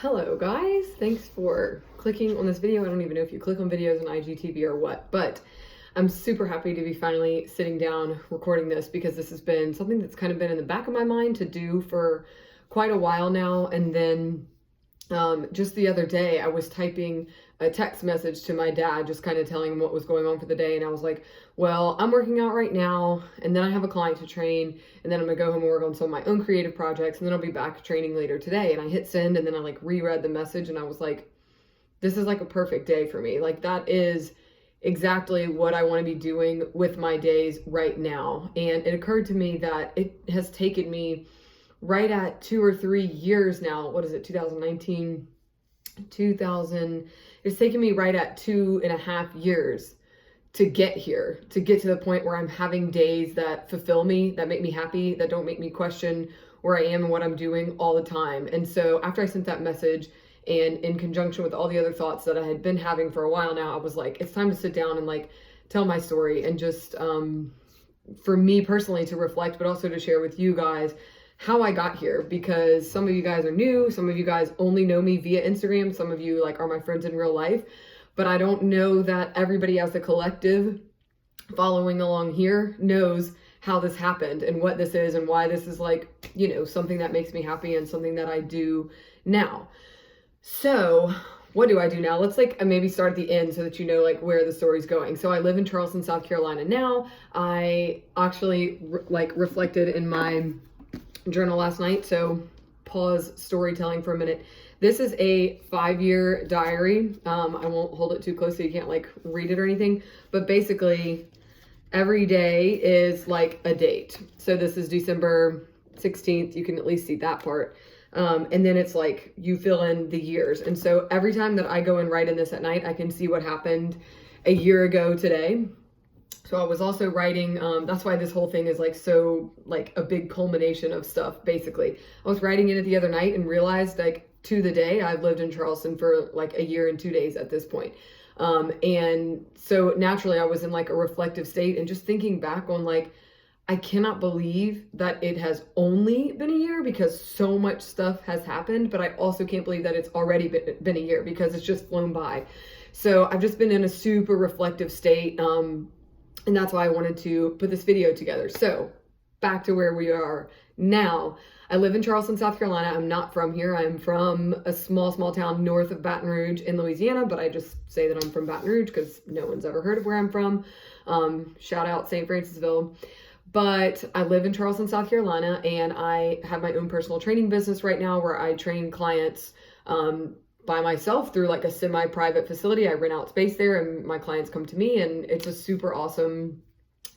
Hello guys, thanks for clicking on this video. I don't even know if you click on videos on IGTV or what, but I'm super happy to be finally sitting down recording this because this has been something that's kind of been in the back of my mind to do for quite a while now. And then just the other day I was typing a text message to my dad, just kind of telling him what was going on for the day. And I was like, well, I'm working out right now, and then I have a client to train, and then I'm gonna go home and work on some of my own creative projects, and then I'll be back training later today. And I hit send, and then I like reread the message, and I was like, this is like a perfect day for me. Like, that is exactly what I want to be doing with my days right now. And it occurred to me that it has taken me right at 2 or 3 years now. What is it? 2019, 2000. It's taken me right at 2.5 years to get here, to get to the point where I'm having days that fulfill me, that make me happy, that don't make me question where I am and what I'm doing all the time. And so after I sent that message, and in conjunction with all the other thoughts that I had been having for a while now, I was like, it's time to sit down and like tell my story, and just for me personally to reflect, but also to share with you guys how I got here, because some of you guys are new, some of you guys only know me via Instagram, some of you like are my friends in real life, but I don't know that everybody as a collective following along here knows how this happened and what this is and why this is like, you know, something that makes me happy and something that I do now. So what do I do now? Let's like maybe start at the end so that you know like where the story's going. So I live in Charleston, South Carolina now. I actually reflected in my journal last night. So pause storytelling for a minute. This is a 5-year diary. I won't hold it too close so you can't like read it or anything, but basically every day is like a date. So this is December 16th. You can at least see that part. And then it's like you fill in the years. And so every time that I go and write in this at night, I can see what happened a year ago today. So I was also writing, that's why this whole thing is like so like a big culmination of stuff. Basically, I was writing in it the other night and realized like to the day I've lived in Charleston for like a year and 2 days at this point. And so naturally I was in like a reflective state and just thinking back on like, I cannot believe that it has only been a year because so much stuff has happened, but I also can't believe that it's already been a year because it's just flown by. So I've just been in a super reflective state. And that's why I wanted to put this video together. So back to where we are now. I live in Charleston, South Carolina. I'm not from here. I'm from a small town north of Baton Rouge in Louisiana, but I just say that I'm from Baton Rouge because no one's ever heard of where I'm from. Shout out St. Francisville. But I live in Charleston, South Carolina, and I have my own personal training business right now where I train clients by myself through like a semi-private facility. I rent out space there and my clients come to me, and it's a super awesome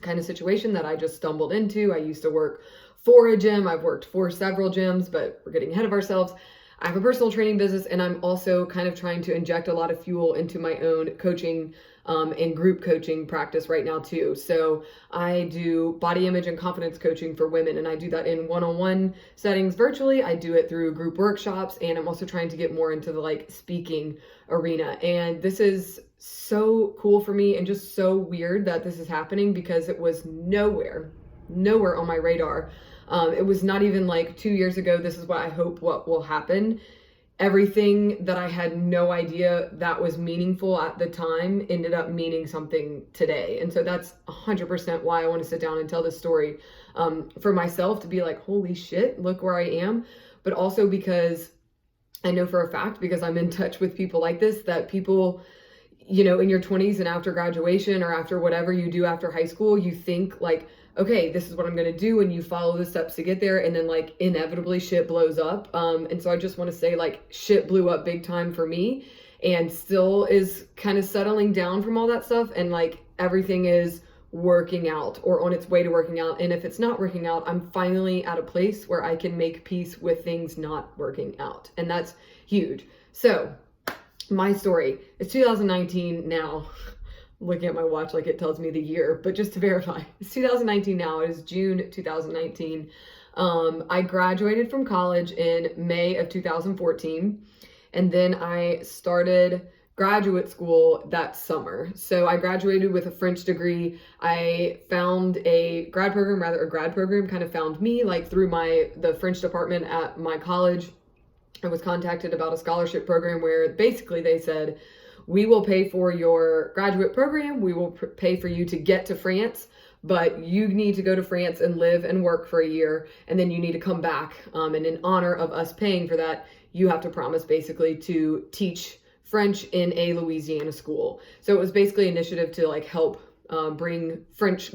kind of situation that I just stumbled into. I used to work for a gym. I've worked for several gyms, but we're getting ahead of ourselves. I have a personal training business, and I'm also kind of trying to inject a lot of fuel into my own coaching and group coaching practice right now too. So I do body image and confidence coaching for women, and I do that in one-on-one settings virtually. I do it through group workshops, and I'm also trying to get more into the like speaking arena. And this is so cool for me and just so weird that this is happening because it was nowhere on my radar. It was not even like 2 years ago, this is what I hope what will happen. Everything that I had no idea that was meaningful at the time ended up meaning something today. And so that's 100% why I want to sit down and tell this story for myself, to be like, holy shit, look where I am. But also because I know for a fact, because I'm in touch with people like this, that people, you know, in your 20s and after graduation or after whatever you do after high school, you think like, okay, this is what I'm going to do. And you follow the steps to get there. And then like inevitably shit blows up. And so I just want to say like shit blew up big time for me and still is kind of settling down from all that stuff. And like everything is working out or on its way to working out. And if it's not working out, I'm finally at a place where I can make peace with things not working out. And that's huge. So my story is 2019 now. Looking at my watch like it tells me the year, but just to verify, it's 2019 now. It is June 2019. I graduated from college in May of 2014, and then I started graduate school that summer. So I graduated with a French degree. I found a grad program kind of found me like through the French department at my college. I was contacted about a scholarship program where basically they said, we will pay for your graduate program. We will pay for you to get to France, but you need to go to France and live and work for a year. And then you need to come back. And in honor of us paying for that, you have to promise basically to teach French in a Louisiana school. So it was basically an initiative to like help bring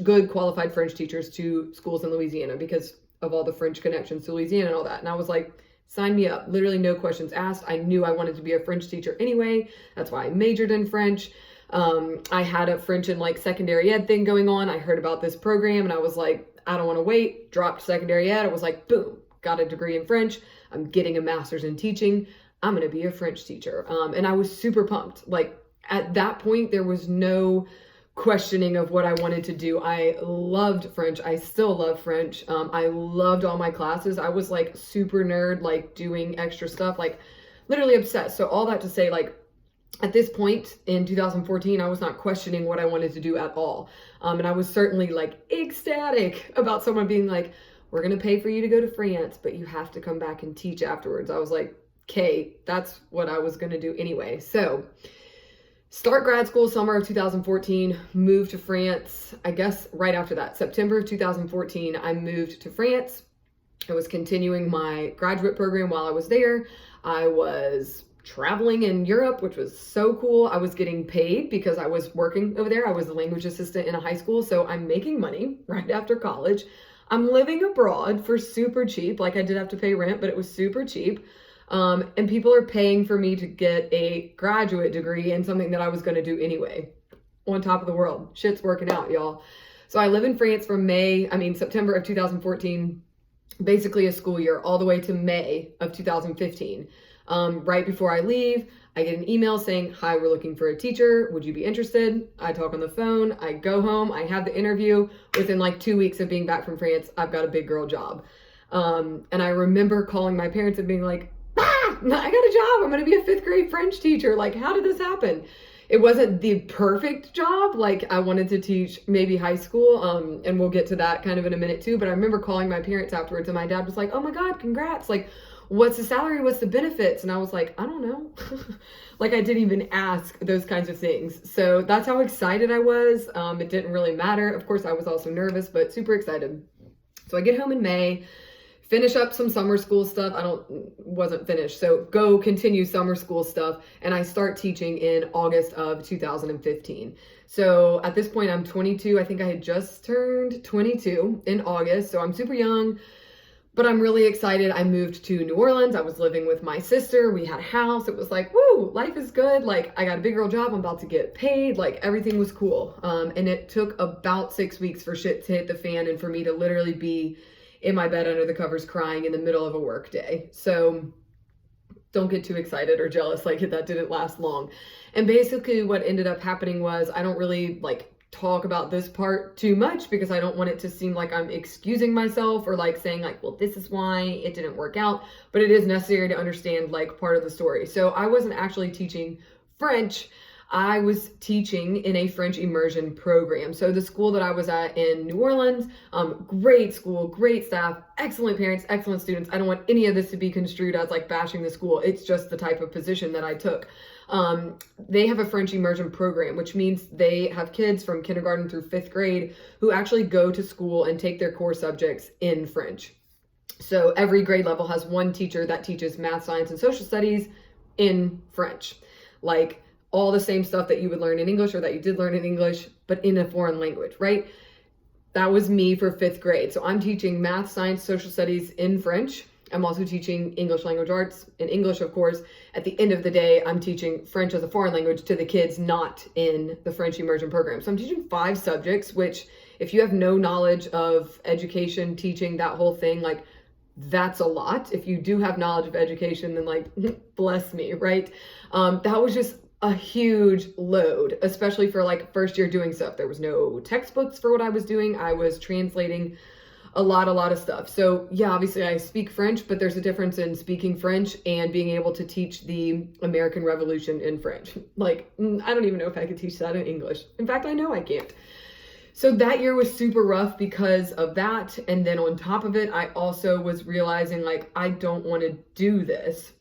good qualified French teachers to schools in Louisiana because of all the French connections to Louisiana and all that. And I was like, sign me up. Literally no questions asked. I knew I wanted to be a French teacher anyway. That's why I majored in French. I had a French and like secondary ed thing going on. I heard about this program and I was like, I don't want to wait. Dropped secondary ed. I was like, boom, got a degree in French. I'm getting a master's in teaching. I'm going to be a French teacher. And I was super pumped. Like at that point, there was no questioning of what I wanted to do. I loved French. I still love French. I loved all my classes. I was like super nerd, like doing extra stuff, like literally obsessed. So all that to say, like at this point in 2014, I was not questioning what I wanted to do at all. And I was certainly like ecstatic about someone being like, we're going to pay for you to go to France, but you have to come back and teach afterwards. I was like, okay, that's what I was going to do anyway. So start grad school summer of 2014, moved to France, I guess right after that, September of 2014, I moved to France. I was continuing my graduate program while I was there. I was traveling in Europe, which was so cool. I was getting paid because I was working over there. I was a language assistant in a high school, so I'm making money right after college. I'm living abroad for super cheap. Like I did have to pay rent, but it was super cheap. And people are paying for me to get a graduate degree in something that I was going to do anyway. On top of the world. Shit's working out, y'all. So I live in France from September of 2014, basically a school year, all the way to May of 2015. Right before I leave, I get an email saying, hi, we're looking for a teacher. Would you be interested? I talk on the phone. I go home. I have the interview. Within like 2 weeks of being back from France, I've got a big girl job. And I remember calling my parents and being like, I got a job. I'm going to be a 5th grade French teacher. Like, how did this happen? It wasn't the perfect job. Like I wanted to teach maybe high school. And we'll get to that kind of in a minute too. But I remember calling my parents afterwards and my dad was like, oh my God, congrats. Like, what's the salary? What's the benefits? And I was like, I don't know. Like I didn't even ask those kinds of things. So that's how excited I was. It didn't really matter. Of course, I was also nervous, but super excited. So I get home in May. Finish up some summer school stuff. Wasn't finished. So go continue summer school stuff. And I start teaching in August of 2015. So at this point, I'm 22. I think I had just turned 22 in August. So I'm super young, but I'm really excited. I moved to New Orleans. I was living with my sister. We had a house. It was like, woo, life is good. Like I got a big girl job. I'm about to get paid. Like everything was cool. And it took about 6 weeks for shit to hit the fan and for me to literally be in my bed under the covers crying in the middle of a work day. So don't get too excited or jealous. Like that didn't last long. And basically what ended up happening was I don't really like talk about this part too much because I don't want it to seem like I'm excusing myself or like saying like, well, this is why it didn't work out, but it is necessary to understand like part of the story. So I wasn't actually teaching French. I was teaching in a French immersion program. So the school that I was at in New Orleans, great school, great staff, excellent parents, excellent students. I don't want any of this to be construed as like bashing the school. It's just the type of position that I took. They have a French immersion program, which means they have kids from kindergarten through 5th grade who actually go to school and take their core subjects in French. So every grade level has one teacher that teaches math, science, and social studies in French. Like all the same stuff that you would learn in English or that you did learn in English, but in a foreign language, right? That was me for 5th grade. So I'm teaching math, science, social studies in French. I'm also teaching English language arts in English, of course. At the end of the day, I'm teaching French as a foreign language to the kids not in the French immersion program. So I'm teaching 5 subjects, which if you have no knowledge of education, teaching, that whole thing, like that's a lot. If you do have knowledge of education, then like, bless me, right? That was just a huge load, especially for like first year doing stuff. There was no textbooks for what I was doing. I was translating a lot of stuff. So yeah, obviously I speak French, but there's a difference in speaking French and being able to teach the American Revolution in French. Like, I don't even know if I could teach that in English. In fact, I know I can't. So that year was super rough because of that. And then on top of it, I also was realizing like, I don't want to do this.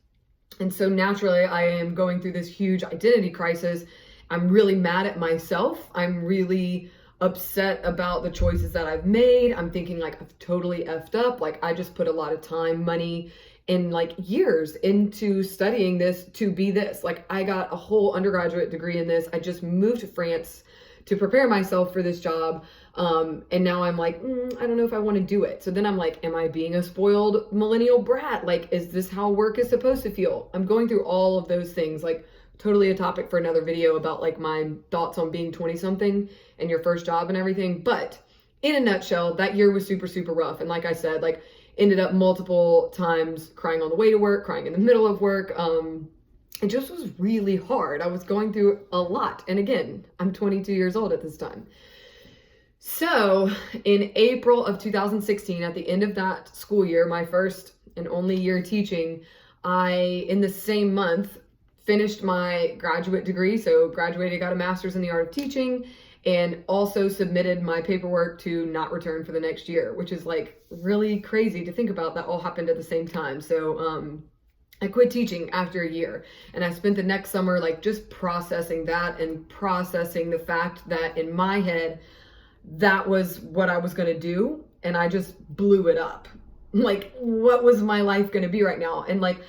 And so naturally, I am going through this huge identity crisis. I'm really mad at myself. I'm really upset about the choices that I've made. I'm thinking like I've totally effed up. Like I just put a lot of time, money, and like years into studying this to be this. Like I got a whole undergraduate degree in this. I just moved to France to prepare myself for this job. And now I'm like, I don't know if I want to do it. So then I'm like, am I being a spoiled millennial brat? Like, is this how work is supposed to feel? I'm going through all of those things, like totally a topic for another video about like my thoughts on being 20 something and your first job and everything. But in a nutshell, that year was super, super rough. And like I said, like ended up multiple times crying on the way to work, crying in the middle of work. It just was really hard. I was going through a lot. And again, I'm 22 years old at this time. So in April of 2016, at the end of that school year, my first and only year teaching, I, in the same month, finished my graduate degree. So graduated, got a master's in the art of teaching, and also submitted my paperwork to not return for the next year, which is like really crazy to think about. That all happened at the same time. So I quit teaching after a year, and I spent the next summer like just processing that and processing the fact that in my head, that was what I was going to do. And I just blew it up. Like, what was my life going to be right now? And like,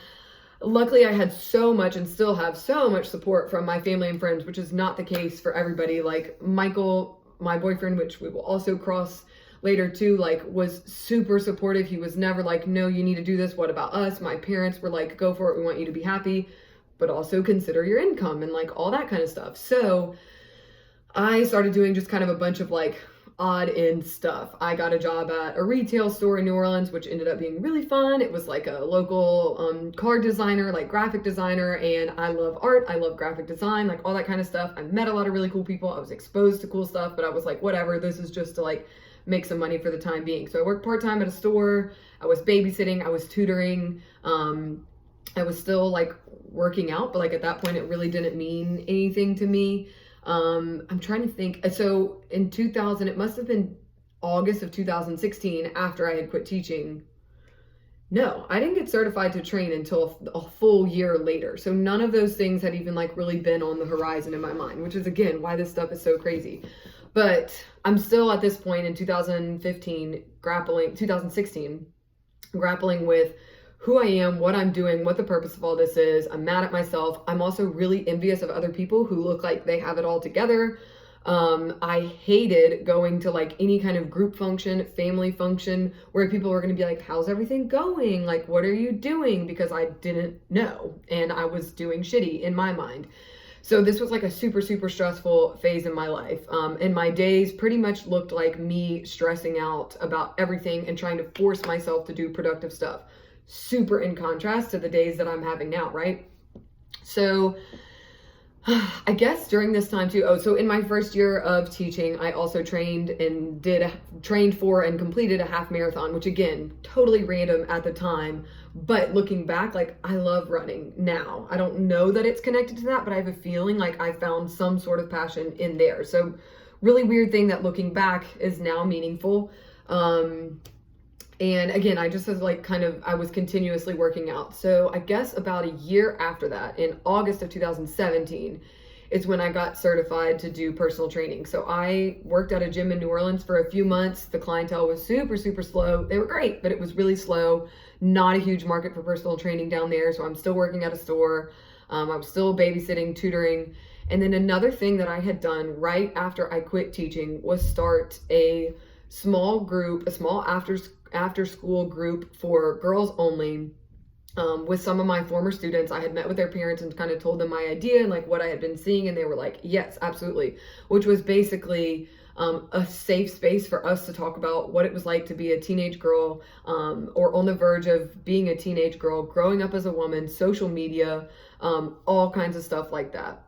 luckily I had so much and still have so much support from my family and friends, which is not the case for everybody. Like Michael, my boyfriend, which we will also cross later too, like was super supportive. He was never like, no, you need to do this. What about us? My parents were like, go for it. We want you to be happy, but also consider your income and like all that kind of stuff. So I started doing just kind of a bunch of like odd end stuff. I got a job at a retail store in New Orleans, which ended up being really fun. It was like a local card designer, like graphic designer. And I love art. I love graphic design, like all that kind of stuff. I met a lot of really cool people. I was exposed to cool stuff, but I was like, whatever, this is just to like make some money for the time being. So I worked part-time at a store. I was babysitting. I was tutoring. I was still like working out, but like at that point, it really didn't mean anything to me. I'm trying to think. So in 2000, it must have been August of 2016 after I had quit teaching. No, I didn't get certified to train until a full year later. So none of those things had even like really been on the horizon in my mind, which is again, why this stuff is so crazy. But I'm still at this point in 2016, grappling with who I am, what I'm doing, what the purpose of all this is. I'm mad at myself. I'm also really envious of other people who look like they have it all together. I hated going to like any kind of group function, family function, where people were going to be like, how's everything going? Like, what are you doing? Because I didn't know. And I was doing shitty in my mind. So this was like a super, super stressful phase in my life. And my days pretty much looked like me stressing out about everything and trying to force myself to do productive stuff. Super in contrast to the days that I'm having now, right? So I guess during this time too, so in my first year of teaching, I also trained for and completed a half marathon, which again, totally random at the time. But looking back, like I love running now. I don't know that it's connected to that, but I have a feeling like I found some sort of passion in there. So really weird thing that looking back is now meaningful. And again, I just was like I was continuously working out. So I guess about a year after that, in August of 2017, is when I got certified to do personal training. So I worked at a gym in New Orleans for a few months. The clientele was super, super slow. They were great, but it was really slow. Not a huge market for personal training down there. So I'm still working at a store. I was still babysitting, tutoring. And then another thing that I had done right after I quit teaching was start a small after school group for girls only, with some of my former students. I had met with their parents and kind of told them my idea and like what I had been seeing. And they were like, yes, absolutely. Which was basically a safe space for us to talk about what it was like to be a teenage girl, or on the verge of being a teenage girl, growing up as a woman, social media, all kinds of stuff like that.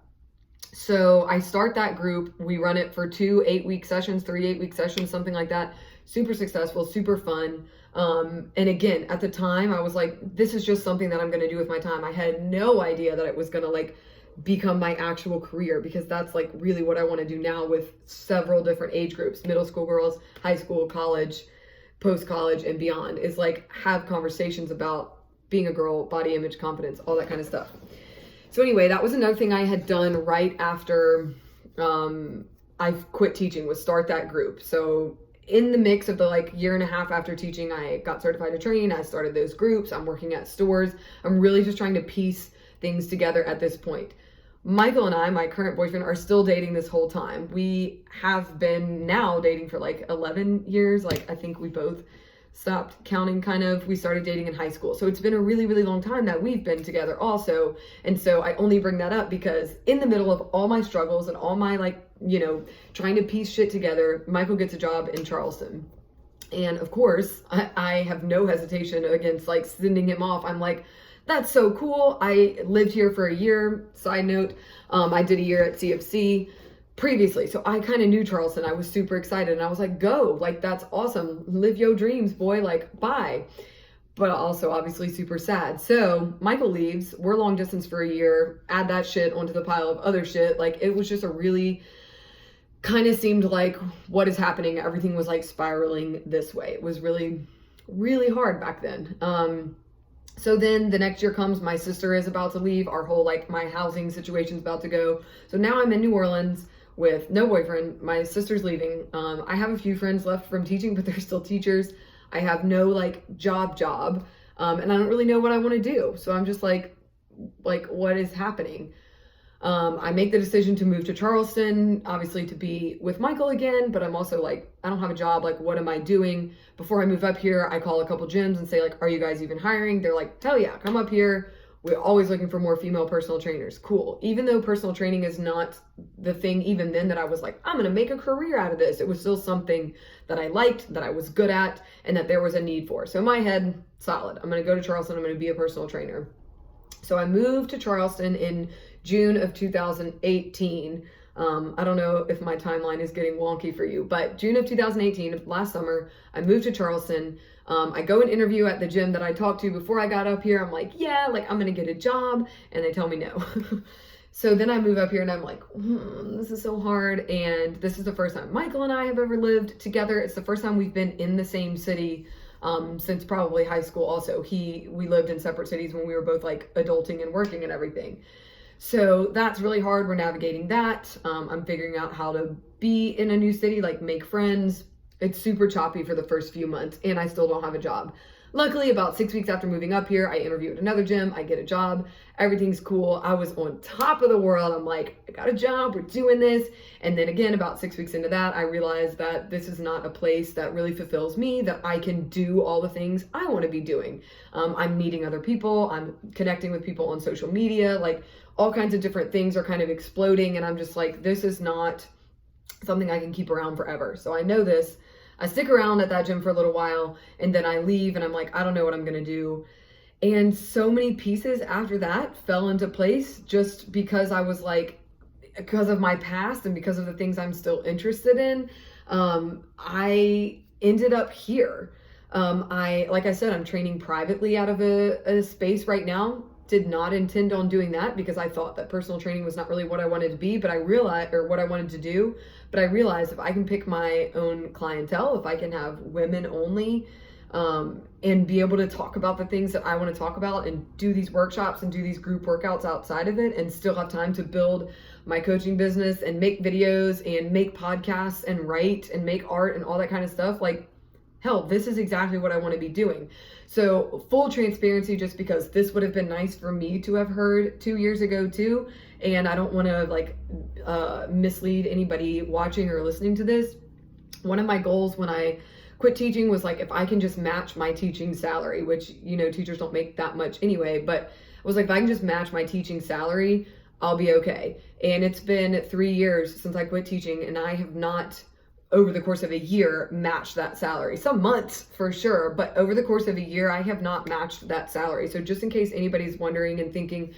So I start that group. We run it for 2 8-week sessions, 3 8-week sessions, something like that. Super successful, super fun. And again, at the time I was like, this is just something that I'm going to do with my time. I had no idea that it was going to like become my actual career, because that's like really what I want to do now with several different age groups, middle school girls, high school, college, post-college and beyond, is like have conversations about being a girl, body image, confidence, all that kind of stuff. So anyway, that was another thing I had done right after I quit teaching, was start that group. So in the mix of the like year and a half after teaching, I got certified to train. I started those groups. I'm working at stores. I'm really just trying to piece things together at this point. Michael and I, my current boyfriend, are still dating this whole time. We have been now dating for like 11 years. Like, I think we both stopped counting kind of. We started dating in high school. So it's been a really, really long time that we've been together also. And so I only bring that up because in the middle of all my struggles and all my like, you know, trying to piece shit together, Michael gets a job in Charleston. And of course, I have no hesitation against like sending him off. I'm like, that's so cool. I lived here for a year. Side note, I did a year at CFC previously. So I kind of knew Charleston. I was super excited and I was like, go, like, that's awesome. Live your dreams, boy. Like, bye. But also obviously super sad. So Michael leaves. We're long distance for a year. Add that shit onto the pile of other shit. Like, it was just a really kind of seemed like what is happening. Everything was like spiraling this way. It was really, really hard back then. So then the next year comes, my sister is about to leave. Our whole, like, my housing situation's about to go. So now I'm in New Orleans with no boyfriend. My sister's leaving. I have a few friends left from teaching, but they're still teachers. I have no like job. And I don't really know what I want to do. So I'm just like, what is happening? I make the decision to move to Charleston, obviously to be with Michael again, but I'm also like, I don't have a job. Like, what am I doing? Before I move up here, I call a couple gyms and say like, are you guys even hiring? They're like, hell yeah, come up here. We're always looking for more female personal trainers. Cool. Even though personal training is not the thing even then that I was like, I'm going to make a career out of this. It was still something that I liked, that I was good at, and that there was a need for. So in my head, solid. I'm going to go to Charleston. I'm going to be a personal trainer. So I moved to Charleston in June of 2018. I don't know if my timeline is getting wonky for you, but June of 2018, last summer, I moved to Charleston. I go and interview at the gym that I talked to before I got up here. I'm like, yeah, like I'm going to get a job. And they tell me no. So then I move up here and I'm like, this is so hard. And this is the first time Michael and I have ever lived together. It's the first time we've been in the same city since probably high school. Also, we lived in separate cities when we were both like adulting and working and everything. So that's really hard. We're navigating that. I'm figuring out how to be in a new city, like make friends. It's super choppy for the first few months and I still don't have a job. Luckily, about 6 weeks after moving up here, I interview at another gym. I get a job. Everything's cool. I was on top of the world. I'm like, I got a job. We're doing this. And then again, about 6 weeks into that, I realized that this is not a place that really fulfills me, that I can do all the things I want to be doing. I'm meeting other people. I'm connecting with people on social media. Like, all kinds of different things are kind of exploding. And I'm just like, this is not something I can keep around forever. So I know this. I stick around at that gym for a little while and then I leave and I'm like, I don't know what I'm going to do. And so many pieces after that fell into place just because I was like, because of my past and because of the things I'm still interested in. I ended up here. Like I said, I'm training privately out of a space right now. Did not intend on doing that because I thought that personal training was not really what I wanted to be, but I realized, or what I wanted to do, but I realized if I can pick my own clientele, if I can have women only, and be able to talk about the things that I want to talk about and do these workshops and do these group workouts outside of it and still have time to build my coaching business and make videos and make podcasts and write and make art and all that kind of stuff, like, hell, this is exactly what I want to be doing. So full transparency, just because this would have been nice for me to have heard 2 years ago too. And I don't want to like mislead anybody watching or listening to this. One of my goals when I quit teaching was like, if I can just match my teaching salary, which, you know, teachers don't make that much anyway, but I was like, if I can just match my teaching salary, I'll be okay. And it's been 3 years since I quit teaching and I have not, over the course of a year, matched that salary. Some months for sure, but over the course of a year, I have not matched that salary. So just in case anybody's wondering and thinking,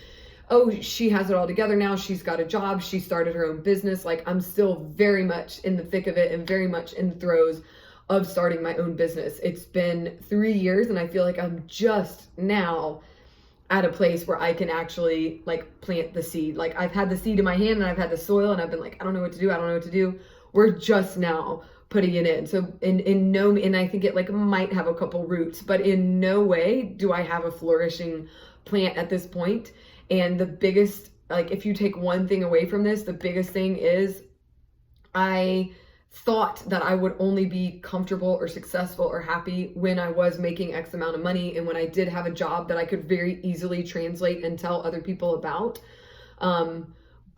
oh, she has it all together now, she's got a job, she started her own business, like I'm still very much in the thick of it and very much in the throes of starting my own business. It's been 3 years and I feel like I'm just now at a place where I can actually like plant the seed. Like I've had the seed in my hand and I've had the soil and I've been like, I don't know what to do. We're just now putting it in. So in no, and I think it like might have a couple roots, but in no way do I have a flourishing plant at this point. And the biggest, like if you take one thing away from this, the biggest thing is I thought that I would only be comfortable or successful or happy when I was making X amount of money and when I did have a job that I could very easily translate and tell other people about.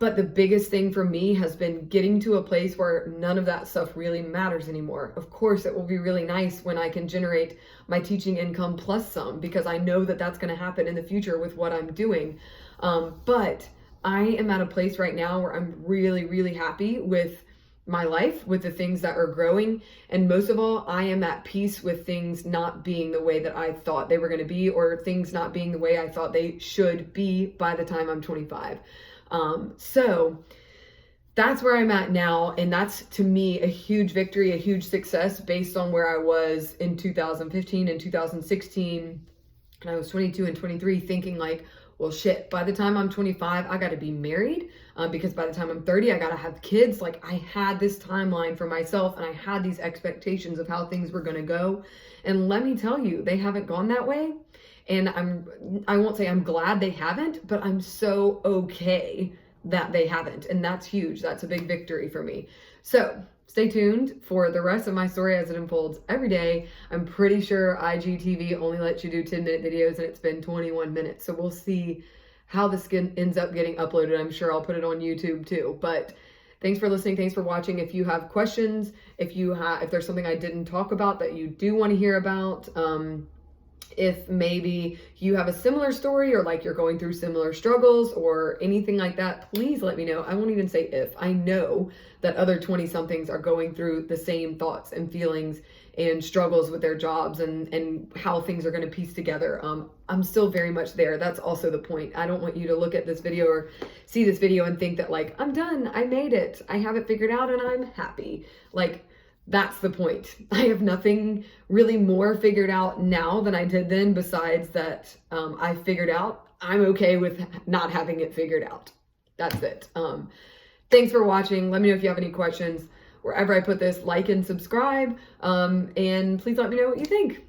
But the biggest thing for me has been getting to a place where none of that stuff really matters anymore. Of course, it will be really nice when I can generate my teaching income plus some, because I know that that's going to happen in the future with what I'm doing. But I am at a place right now where I'm really, really happy with my life, with the things that are growing. And most of all, I am at peace with things not being the way that I thought they were going to be, or things not being the way I thought they should be by the time I'm 25. So that's where I'm at now. And that's to me a huge victory, a huge success based on where I was in 2015 and 2016. And I was 22 and 23 thinking like, well, shit, by the time I'm 25, I got to be married, because by the time I'm 30, I got to have kids. Like I had this timeline for myself and I had these expectations of how things were going to go. And let me tell you, they haven't gone that way. And I won't say I'm glad they haven't, but I'm so okay that they haven't. And that's huge. That's a big victory for me. So stay tuned for the rest of my story as it unfolds every day. I'm pretty sure IGTV only lets you do 10-minute videos and it's been 21 minutes. So we'll see how this ends up getting uploaded. I'm sure I'll put it on YouTube too. But thanks for listening. Thanks for watching. If you have questions, if there's something I didn't talk about that you do want to hear about, if maybe you have a similar story or like you're going through similar struggles or anything like that, please let me know. I won't even say if. I know that other 20-somethings are going through the same thoughts and feelings and struggles with their jobs and how things are going to piece together. I'm still very much there. That's also the point. I don't want you to look at this video or see this video and think that like, I'm done. I made it. I have it figured out and I'm happy. Like, that's the point. I have nothing really more figured out now than I did then, besides that I figured out I'm okay with not having it figured out. That's it. Thanks for watching. Let me know if you have any questions. Wherever I put this, like and subscribe. And please let me know what you think.